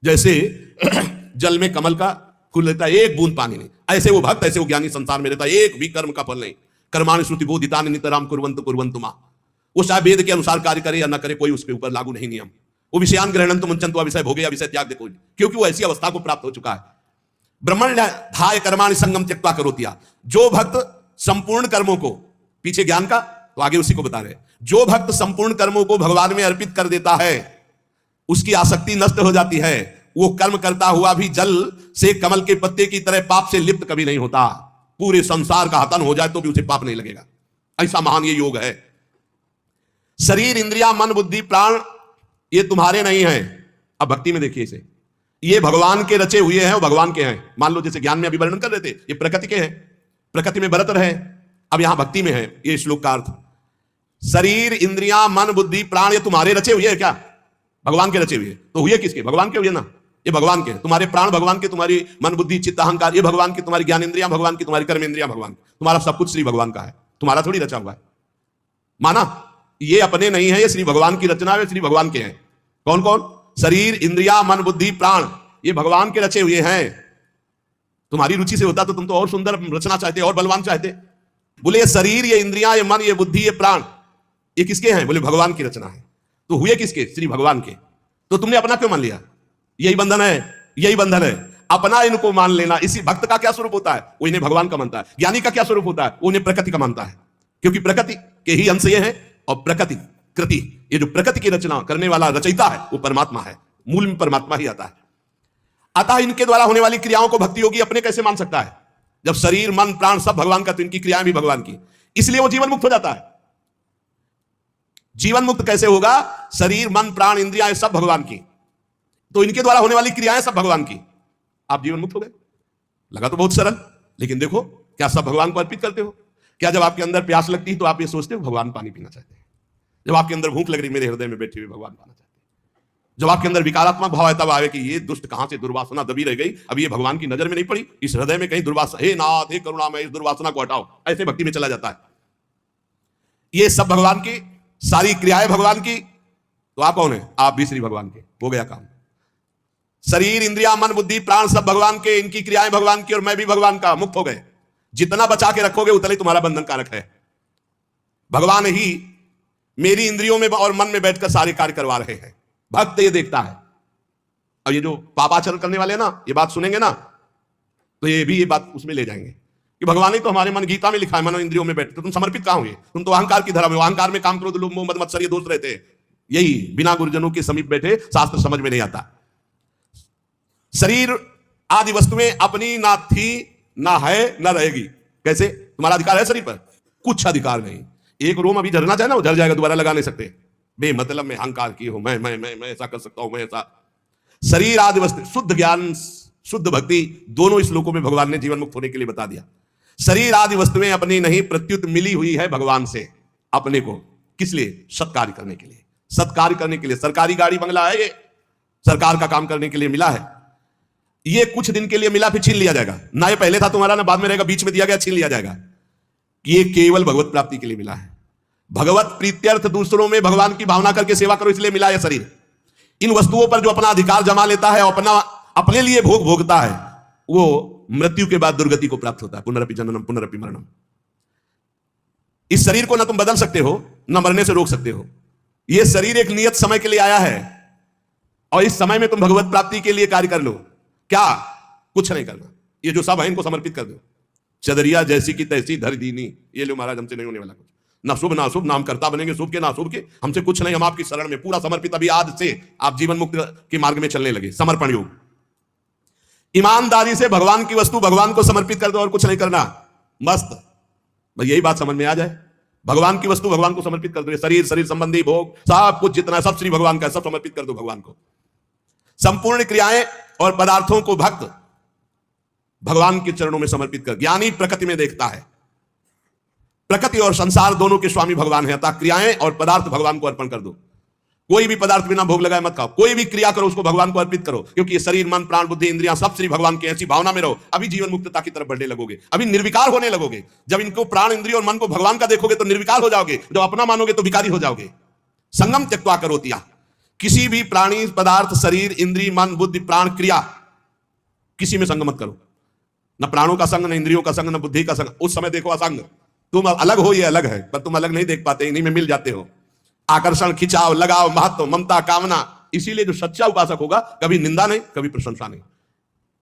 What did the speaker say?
जैसे जल में कमल का फूल रहता है, एक बूंद पानी नहीं, ऐसे वो भक्त, ऐसे वो ज्ञानी संसार में रहता है, एक भी कर्म का फल नहीं। कर्माणि श्रुति बोधितानि नितराम कुर्वन्तु कुर्वन्तु मा। वो चाहे वेद के अनुसार कार्य करे या ना करे, कोई उसके ऊपर लागू नहीं नियम। वो विषयान ग्रहणंतु मुंचन्तु विषय भोगे या विषय त्याग दे कोई, क्योंकि वो ऐसी अवस्था को प्राप्त हो चुका है। ब्रह्मण्याधाय कर्माणि संगम त्यक्त्वा करोति। जो भक्त संपूर्ण कर्मों को, पीछे ज्ञान का तो आगे उसी को बता रहे, जो भक्त संपूर्ण कर्मों को भगवान में अर्पित कर देता है, उसकी आसक्ति नष्ट हो जाती है। वो कर्म करता हुआ भी जल से कमल के पत्ते की तरह पाप से लिप्त कभी नहीं होता। पूरे संसार का हतन हो जाए तो भी उसे पाप नहीं लगेगा। ऐसा महान ये योग है। शरीर, इंद्रिया, मन, बुद्धि, प्राण ये तुम्हारे नहीं हैं। अब भक्ति में देखिए इसे, ये भगवान के रचे हुए हैं और भगवान के हैं। मान लो जैसे ज्ञान में अभी वर्णन कर रहे थे, ये प्रकृति के हैं, प्रकृति में बरत रहे। अब यहां भक्ति में है ये श्लोक का अर्थ। शरीर, इंद्रियां, मन, बुद्धि, प्राण ये तुम्हारे रचे हुए हैं क्या? भगवान के रचे हुए। तो हुए किसके? भगवान के हुए ना, ये भगवान के। तुम्हारे प्राण भगवान के, तुम्हारी मन, बुद्धि, चित्त, अहंकार ये भगवान की, तुम्हारी ज्ञान इंद्रियां भगवान की, तुम्हारी कर्म इंद्रियां भगवान की, तुम्हारा सब कुछ श्री भगवान का है, तुम्हारा थोड़ी रचा हुआ है। माना ये अपने नहीं है, ये श्री भगवान की रचना है, श्री भगवान के हैं। कौन कौन? शरीर, इंद्रिया, मन, बुद्धि, प्राण ये भगवान के रचे हुए हैं। तुम्हारी रुचि से होता तो तुम तो और सुंदर रचना चाहते, और बलवान चाहते। बोले ये शरीर, ये इंद्रियां, ये मन, ये बुद्धि, ये प्राण ये किसके हैं? बोले भगवान की रचना है। तो हुए किसके? श्री भगवान के। तो तुमने अपना क्यों मान लिया? यही बंधन है, यही बंधन है, अपना इनको मान लेना। इसी भक्त का क्या स्वरूप होता है? वो इन्हें भगवान का मानता है। ज्ञानी का क्या स्वरूप होता है? वो इन्हें प्रकृति का मानता है, क्योंकि प्रकृति के ही अंश ये है। और प्रकृति कृति, ये जो प्रकृति की रचना करने वाला रचयिता है वो परमात्मा है, मूल में परमात्मा ही आता है। अतः इनके द्वारा होने वाली क्रियाओं को भक्ति योगी अपने कैसे मान सकता है? जब शरीर, मन, प्राण सब भगवान का, तो इनकी क्रियाएं भी भगवान की, इसलिए वो जीवन मुक्त हो जाता है। जीवन मुक्त कैसे होगा? शरीर, मन, प्राण, इंद्रियां सब भगवान की, तो इनके द्वारा होने वाली क्रियाएं सब भगवान की, आप जीवन मुक्त हो गए। लगा तो बहुत सरल, लेकिन देखो क्या सब भगवान को अर्पित करते हो? क्या जब आपके अंदर प्यास लगती है तो आप ये सोचते हो भगवान पानी पीना चाहते हैं? जब आपके अंदर भूख लग रही, मेरे हृदय में बैठे हुए भगवान पाना चाहते हैं। जब आपके अंदर विकारात्मक भाव है तब आवे कि ये दुष्ट कहां से दुर्वासना दबी रह गई, अब ये भगवान की नजर में नहीं पड़ी, इस हृदय में कहीं दुर्वासना, हे नाथ हे करुणामय इस दुर्वासना को हटाओ, ऐसे भक्ति में चला जाता है। ये सब भगवान की, सारी क्रियाएं भगवान की, तो आप कौन है? आप भी श्री भगवान के। हो गया काम। शरीर, इंद्रिया, मन, बुद्धि, प्राण सब भगवान के, इनकी क्रियाएं भगवान की, और मैं भी भगवान का, मुक्त हो गए। जितना बचा के रखोगे उतना ही तुम्हारा बंधन कारक है। भगवान ही मेरी इंद्रियों में और मन में बैठकर सारे कार्य करवा रहे हैं। भक्त ये देखता है। और ये जो पापाचरण करने वाले हैं ना, ये बात सुनेंगे ना तो ये भी ये बात उसमें ले जाएंगे कि भगवान ही तो हमारे मन, गीता में लिखा है, मन इंद्रियों में बैठते, तो तुम समर्पित कहां हुए? तुम तो अहंकार की धर्म में, अहंकार में काम, क्रोध, लोभ, मोह, मद, मत्सर ये दोष रहते हैं। यही बिना गुरुजनों के समीप बैठे शास्त्र समझ में नहीं आता। शरीर आदि वस्तुएं अपनी ना थी, ना है, ना रहेगी। कैसे? तुम्हारा अधिकार है शरीर पर? कुछ अधिकार नहीं। एक रोम अभी झरना चाहे ना, वो झर जाएगा, दोबारा लगा नहीं सकते। बेमतलब में अहंकार की हो, मैं ऐसा कर सकता हूं, मैं ऐसा। शरीर आदि वस्तु, शुद्ध ज्ञान, शुद्ध भक्ति, दोनों श्लोकों में भगवान ने जीवन मुक्त होने के लिए बता दिया। शरीर आदि वस्तुएं अपनी नहीं, प्रत्युत मिली हुई है भगवान से अपने को। किस लिए? सत्कार्य करने के लिए, सत्कार्य करने के लिए। सरकारी गाड़ी बंगला है, ये सरकार का काम करने के लिए मिला है। ये कुछ दिन के लिए मिला, फिर छीन लिया जाएगा। ना ये पहले था तुम्हारा, ना बाद में रहेगा, बीच में दिया गया, छीन लिया जाएगा। ये केवल भगवत प्राप्ति के लिए मिला है। भगवत प्रीत्यर्थ, दूसरों में भगवान की भावना करके सेवा करो, इसलिए मिला है शरीर। इन वस्तुओं पर जो अपना अधिकार जमा लेता है, अपने लिए भोग भोगता है, वो मृत्यु के बाद दुर्गति को प्राप्त होता है। पुनरपि जननम पुनरपि मरणम। इस शरीर को ना तुम बदल सकते हो, ना मरने से रोक सकते हो। यह शरीर एक नियत समय के लिए आया है, और इस समय में तुम भगवत प्राप्ति के लिए कार्य कर लो। क्या? कुछ नहीं करना। ये जो सब है इनको समर्पित कर दो। चदरिया जैसी की तैसी धर दीनी, ये लो महाराज, हमसे नहीं होने वाला कुछ। ना शुभ ना अशुभ, नाम करता बनेंगे शुभ के ना अशुभ के, हमसे कुछ नहीं, हम आपकी शरण में पूरा समर्पित। अभी आज से आप जीवन मुक्त के मार्ग में चलने लगे। समर्पण योग। ईमानदारी से भगवान की वस्तु भगवान को समर्पित कर दो, और कुछ नहीं करना। मस्त। भाई यही बात समझ में आ जाए। भगवान की वस्तु भगवान को समर्पित कर दो। शरीर, शरीर संबंधी भोग सब कुछ जितना, सब श्री भगवान का, सब समर्पित कर दो भगवान को। संपूर्ण क्रियाएं और पदार्थों को भक्त भगवान के चरणों में समर्पित कर। ज्ञानी प्रकृति में देखता है, प्रकृति और संसार दोनों के स्वामी भगवान है। अतः क्रियाएं और पदार्थ भगवान को अर्पण कर दो। कोई भी पदार्थ बिना भोग लगाए मत खाओ। कोई भी क्रिया करो उसको भगवान को अर्पित करो, क्योंकि ये शरीर, मन, प्राण, बुद्धि, इंद्रियां सब श्री भगवान के। ऐसी भावना में रहो। अभी जीवन मुक्तता की तरफ बढ़ने लगोगे, अभी निर्विकार होने लगोगे। जब इनको प्राण, इंद्रिय और मन को भगवान का देखोगे तो निर्विकार हो जाओगे। जब अपना मानोगे तो विकारी हो जाओगे। संगम त्यक्त्वा करोति। किसी भी प्राणी, पदार्थ, शरीर, इंद्री, मन, बुद्धि, प्राण, क्रिया, किसी में संग मत करो। न प्राणों का संग, न इंद्रियों का संग, न बुद्धि का संग। उस समय देखो असंग। तुम अलग हो, ये अलग है, पर तुम अलग नहीं देख पाते, इन्हीं में मिल जाते हो। आकर्षण, खिंचाव, लगाव, महत्व, ममता, कामना। इसीलिए जो सच्चा उपासक होगा कभी निंदा नहीं, कभी प्रशंसा नहीं।